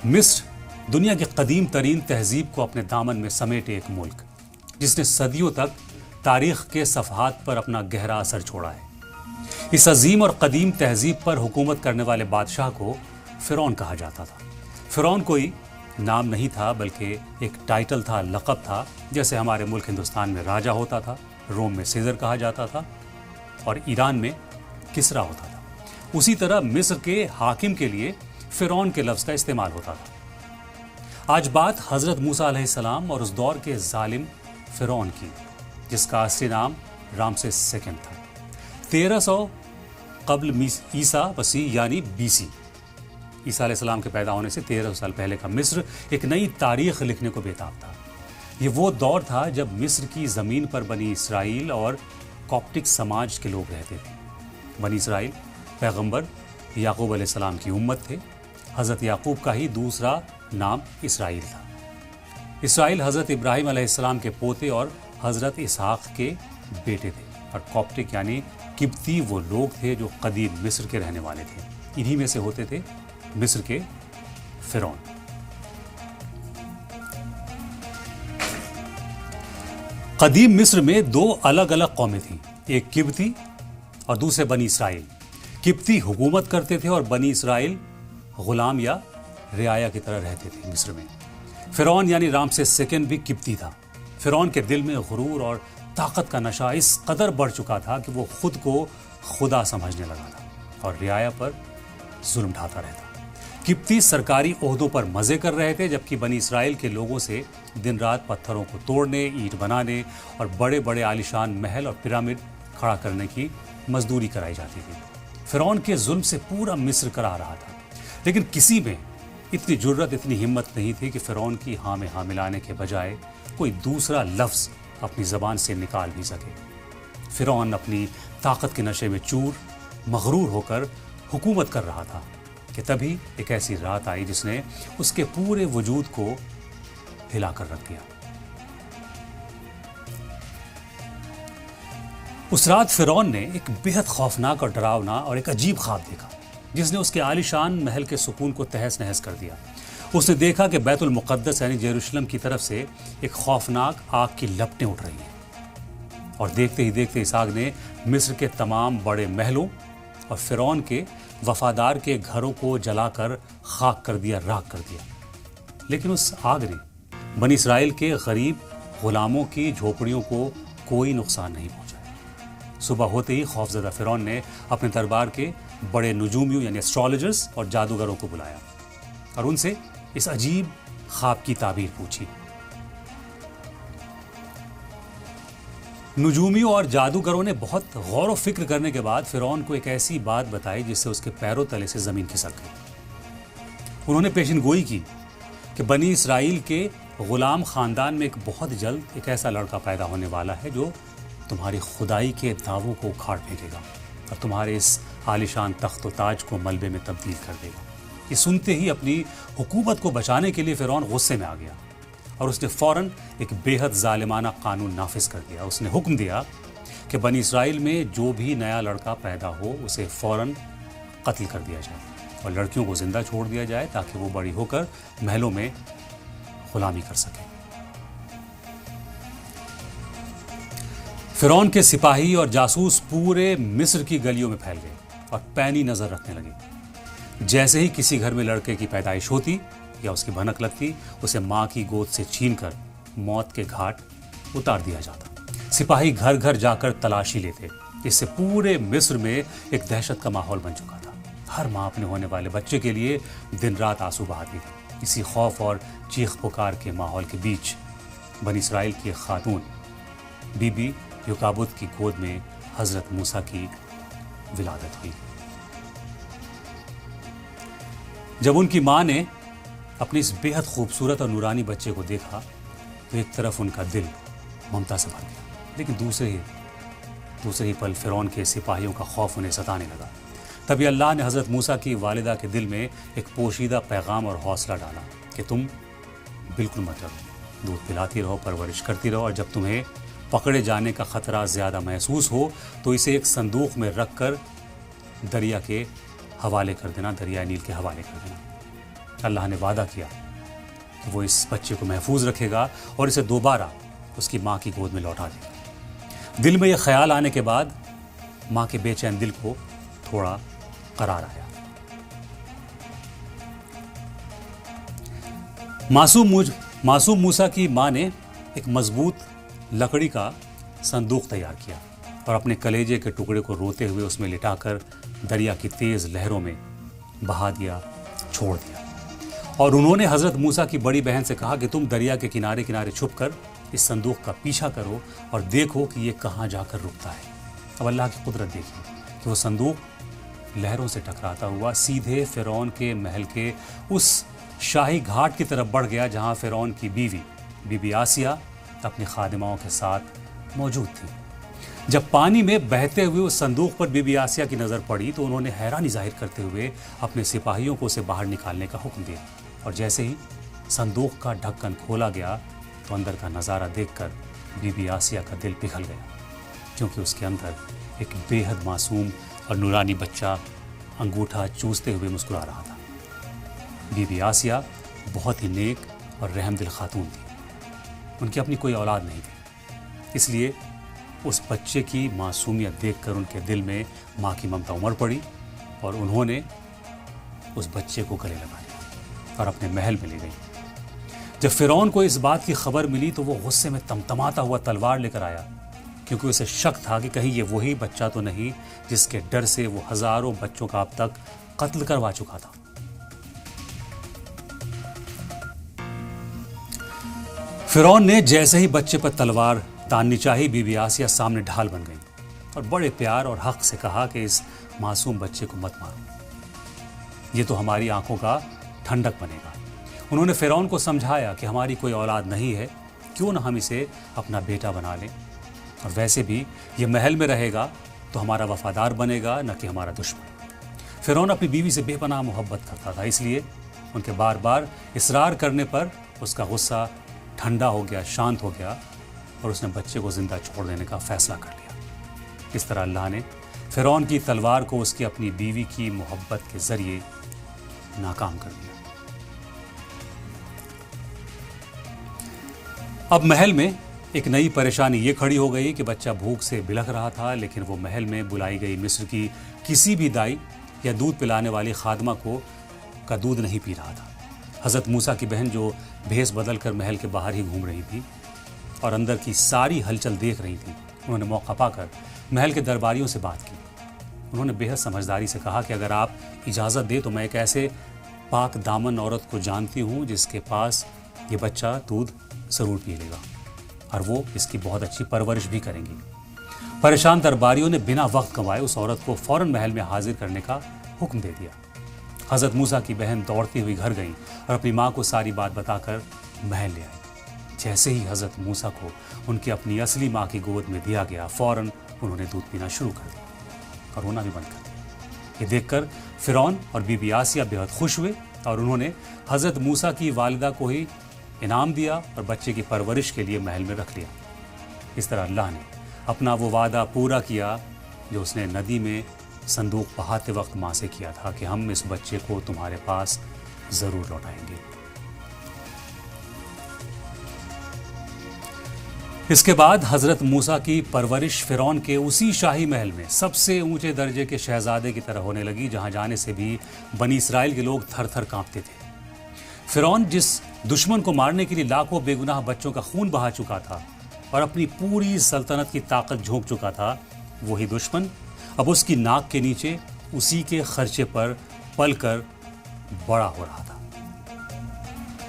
مصر دنیا کی قدیم ترین تہذیب کو اپنے دامن میں سمیٹے ایک ملک جس نے صدیوں تک تاریخ کے صفحات پر اپنا گہرا اثر چھوڑا ہے۔ اس عظیم اور قدیم تہذیب پر حکومت کرنے والے بادشاہ کو فرعون کہا جاتا تھا۔ فرعون کوئی نام نہیں تھا بلکہ ایک ٹائٹل تھا، لقب تھا، جیسے ہمارے ملک ہندوستان میں راجہ ہوتا تھا، روم میں سیزر کہا جاتا تھا اور ایران میں کسرا ہوتا تھا۔ اسی طرح مصر کے حاکم کے لیے فرعون کے لفظ کا استعمال ہوتا تھا۔ آج بات حضرت موسیٰ علیہ السلام اور اس دور کے ظالم فرعون کی، جس کا اصلی نام رامسیس سیکنڈ تھا۔ 1300 قبل عیسیٰ مسیح یعنی BC، عیسیٰ علیہ السلام کے پیدا ہونے سے 1300 سال پہلے کا مصر ایک نئی تاریخ لکھنے کو بےتاب تھا۔ یہ وہ دور تھا جب مصر کی زمین پر بنی اسرائیل اور کاپٹک سماج کے لوگ رہتے تھے۔ بنی اسرائیل پیغمبر یعقوب علیہ السلام کی امت تھے۔ حضرت یعقوب کا ہی دوسرا نام اسرائیل تھا۔ اسرائیل حضرت ابراہیم علیہ السلام کے پوتے اور حضرت اسحاق کے بیٹے تھے، اور کاپٹک یعنی قبطی وہ لوگ تھے جو قدیم مصر کے رہنے والے تھے۔ انہی میں سے ہوتے تھے مصر کے فرعون۔ قدیم مصر میں دو الگ الگ قومیں تھیں، ایک قبطی اور دوسرے بنی اسرائیل۔ قبطی حکومت کرتے تھے اور بنی اسرائیل غلام یا رعایا کی طرح رہتے تھے مصر میں۔ فرعون یعنی رامسیس سیکنڈ بھی قبطی تھا۔ فرعون کے دل میں غرور اور طاقت کا نشہ اس قدر بڑھ چکا تھا کہ وہ خود کو خدا سمجھنے لگا تھا اور رعایا پر ظلم ڈھاتا رہتا۔ قبطی سرکاری عہدوں پر مزے کر رہے تھے، جبکہ بنی اسرائیل کے لوگوں سے دن رات پتھروں کو توڑنے، اینٹ بنانے اور بڑے بڑے عالیشان محل اور پیرامڈ کھڑا کرنے کی مزدوری کرائی جاتی تھی۔ فرعون کے ظلم سے پورا مصر کرا رہا تھا، لیکن کسی میں اتنی جرت، اتنی ہمت نہیں تھی کہ فرعون کی ہاں میں ہاں ملانے کے بجائے کوئی دوسرا لفظ اپنی زبان سے نکال بھی سکے۔ فرعون اپنی طاقت کے نشے میں چور، مغرور ہو کر حکومت کر رہا تھا کہ تبھی ایک ایسی رات آئی جس نے اس کے پورے وجود کو ہلا کر رکھ دیا۔ اس رات فرعون نے ایک بہت خوفناک اور ڈراونا اور ایک عجیب خواب دیکھا جس نے اس کے عالیشان محل کے سکون کو تہس نہس کر دیا۔ اس نے دیکھا کہ بیت المقدس یعنی یروشلم کی طرف سے ایک خوفناک آگ کی لپٹیں اٹھ رہی ہیں، اور دیکھتے ہی دیکھتے اس آگ نے مصر کے تمام بڑے محلوں اور فرعون کے وفادار کے گھروں کو جلا کر خاک کر دیا، راکھ کر دیا۔ لیکن اس آگ نے بنی اسرائیل کے غریب غلاموں کی جھوپڑیوں کو کوئی نقصان نہیں پہنچایا۔ صبح ہوتے ہی خوفزدہ فرعون نے اپنے دربار کے بڑے نجومیوں یعنی ایسٹرالوجرز اور جادوگروں کو بلایا اور ان سے اس عجیب خواب کی تعبیر پوچھی۔ نجومیوں اور جادوگروں نے بہت غور و فکر کرنے کے بعد فرعون کو ایک ایسی بات بتائی جس سے اس کے پیروں تلے سے زمین کھسک گئی۔ انہوں نے پیشن گوئی کی کہ بنی اسرائیل کے غلام خاندان میں ایک بہت جلد ایک ایسا لڑکا پیدا ہونے والا ہے جو تمہاری خدائی کے دعووں کو اکھاڑ پھینکے گا اور تمہارے اس عالیشان تخت و تاج کو ملبے میں تبدیل کر دے گا۔ یہ سنتے ہی اپنی حکومت کو بچانے کے لیے فرعون غصے میں آ گیا اور اس نے فوراً ایک بے حد ظالمانہ قانون نافذ کر دیا۔ اس نے حکم دیا کہ بنی اسرائیل میں جو بھی نیا لڑکا پیدا ہو اسے فوراً قتل کر دیا جائے اور لڑکیوں کو زندہ چھوڑ دیا جائے تاکہ وہ بڑی ہو کر محلوں میں غلامی کر سکیں۔ فرعون کے سپاہی اور جاسوس پورے مصر کی گلیوں میں پھیل گئے اور پینی نظر رکھنے لگے۔ جیسے ہی کسی گھر میں لڑکے کی پیدائش ہوتی یا اس کی بھنک لگتی، اسے ماں کی گود سے چھین کر موت کے گھاٹ اتار دیا جاتا۔ سپاہی گھر گھر جا کر تلاشی لیتے۔ اس سے پورے مصر میں ایک دہشت کا ماحول بن چکا تھا۔ ہر ماں اپنے ہونے والے بچے کے لیے دن رات آنسو بہاتی تھی۔ اسی خوف اور چیخ پکار کے ماحول کے بیچ بنی اسرائیل کی ایک خاتون بی بی یوکابد کی گود میں حضرت موسیٰ کی ولادت ہوئی۔ جب ان کی ماں نے اپنے اس بے حد خوبصورت اور نورانی بچے کو دیکھا تو ایک طرف ان کا دل ممتا سے بھر گیا، لیکن دوسرے ہی پل فرعون کے سپاہیوں کا خوف انہیں ستانے لگا۔ تبھی اللہ نے حضرت موسیٰ کی والدہ کے دل میں ایک پوشیدہ پیغام اور حوصلہ ڈالا کہ تم بالکل مت ڈرو، دودھ پلاتی رہو، پرورش کرتی رہو، اور جب تمہیں پکڑے جانے کا خطرہ زیادہ محسوس ہو تو اسے ایک صندوق میں رکھ کر دریا کے حوالے کر دینا، دریا نیل کے حوالے کر دینا۔ اللہ نے وعدہ کیا کہ وہ اس بچے کو محفوظ رکھے گا اور اسے دوبارہ اس کی ماں کی گود میں لوٹا دے گا۔ دل میں یہ خیال آنے کے بعد ماں کے بے چین دل کو تھوڑا قرار آیا۔ معصوم موسیٰ کی ماں نے ایک مضبوط لکڑی کا صندوق تیار کیا اور اپنے کلیجے کے ٹکڑے کو روتے ہوئے اس میں لٹا کر دریا کی تیز لہروں میں بہا دیا، چھوڑ دیا۔ اور انہوں نے حضرت موسیٰ کی بڑی بہن سے کہا کہ تم دریا کے کنارے کنارے چھپ کر اس صندوق کا پیچھا کرو اور دیکھو کہ یہ کہاں جا کر رکتا ہے۔ اب اللہ کی قدرت دیکھیے کہ وہ صندوق لہروں سے ٹکراتا ہوا سیدھے فرعون کے محل کے اس شاہی گھاٹ کی طرف بڑھ گیا جہاں فرعون کی بیوی بی بی آسیہ اپنی خادماؤں کے ساتھ موجود تھی۔ جب پانی میں بہتے ہوئے اس صندوق پر بی بی آسیہ کی نظر پڑی تو انہوں نے حیرانی ظاہر کرتے ہوئے اپنے سپاہیوں کو اسے باہر نکالنے کا حکم دیا، اور جیسے ہی صندوق کا ڈھکن کھولا گیا تو اندر کا نظارہ دیکھ کر بی بی آسیہ کا دل پگھل گیا، کیونکہ اس کے اندر ایک بے حد معصوم اور نورانی بچہ انگوٹھا چوستے ہوئے مسکرا رہا تھا۔ بی بی آسیہ بہت ہی نیک اور رحم دل خاتون تھی، ان کی اپنی کوئی اولاد نہیں تھی، اس لیے اس بچے کی معصومیت دیکھ کر ان کے دل میں ماں کی ممتا امڑ پڑی اور انہوں نے اس بچے کو گلے لگا لیا اور اپنے محل میں لے گئی۔ جب فرعون کو اس بات کی خبر ملی تو وہ غصے میں تمتماتا ہوا تلوار لے کر آیا، کیونکہ اسے شک تھا کہ کہیں یہ وہی بچہ تو نہیں جس کے ڈر سے وہ ہزاروں بچوں کا اب تک قتل کروا چکا تھا۔ فرعون نے جیسے ہی بچے پر تلوار تاننی چاہی، بی بی آسیہ سامنے ڈھال بن گئی اور بڑے پیار اور حق سے کہا کہ اس معصوم بچے کو مت مارو، یہ تو ہماری آنکھوں کا ٹھنڈک بنے گا۔ انہوں نے فرعون کو سمجھایا کہ ہماری کوئی اولاد نہیں ہے، کیوں نہ ہم اسے اپنا بیٹا بنا لیں، اور ویسے بھی یہ محل میں رہے گا تو ہمارا وفادار بنے گا نہ کہ ہمارا دشمن۔ فرعون اپنی بیوی سے بے پناہ محبت کرتا تھا، اس لیے ان کے بار بار اصرار کرنے پر اس کا غصہ ٹھنڈا ہو گیا، شانت ہو گیا، اور اس نے بچے کو زندہ چھوڑ دینے کا فیصلہ کر لیا۔ اس طرح اللہ نے فرعون کی تلوار کو اس کی اپنی بیوی کی محبت کے ذریعے ناکام کر دیا۔ اب محل میں ایک نئی پریشانی یہ کھڑی ہو گئی کہ بچہ بھوک سے بلک رہا تھا، لیکن وہ محل میں بلائی گئی مصر کی کسی بھی دائی یا دودھ پلانے والی خادمہ کا دودھ نہیں پی رہا تھا۔ حضرت موسیٰ کی بہن جو بھیس بدل کر محل کے باہر ہی گھوم رہی تھی اور اندر کی ساری ہلچل دیکھ رہی تھی، انہوں نے موقع پا کر محل کے درباریوں سے بات کی۔ انہوں نے بے حد سمجھداری سے کہا کہ اگر آپ اجازت دیں تو میں ایک ایسے پاک دامن عورت کو جانتی ہوں جس کے پاس یہ بچہ دودھ ضرور پی لے گا، اور وہ اس کی بہت اچھی پرورش بھی کریں گی۔ پریشان درباریوں نے بنا وقت گنوائے اس عورت کو فوراً محل میں حاضر کرنے کا حکم دے دیا۔ حضرت موسیٰ کی بہن دوڑتی ہوئی گھر گئیں اور اپنی ماں کو ساری بات بتا کر محل لے آئی۔ جیسے ہی حضرت موسیٰ کو ان کی اپنی اصلی ماں کی گود میں دیا گیا، فوراً انہوں نے دودھ پینا شروع کر دیا اور رونا بھی بند کر دیا۔ یہ دیکھ کر فرعون اور بی بی آسیہ بے حد خوش ہوئے اور انہوں نے حضرت موسیٰ کی والدہ کو ہی انعام دیا اور بچے کی پرورش کے لیے محل میں رکھ لیا۔ اس طرح اللہ نے اپنا وہ وعدہ پورا کیا جو اس نے ندی میں صندوق بہاتے وقت ماں سے کیا تھا کہ ہم اس بچے کو تمہارے پاس ضرور لوٹائیں گے۔ اس کے بعد حضرت موسیٰ کی پرورش فرعون کے اسی شاہی محل میں سب سے اونچے درجے کے شہزادے کی طرح ہونے لگی، جہاں جانے سے بھی بنی اسرائیل کے لوگ تھر تھر کانپتے تھے۔ فرعون جس دشمن کو مارنے کے لیے لاکھوں بے گناہ بچوں کا خون بہا چکا تھا اور اپنی پوری سلطنت کی طاقت جھونک چکا تھا، وہی دشمن اب اس کی ناک کے نیچے اسی کے خرچے پر پل کر بڑا ہو رہا تھا۔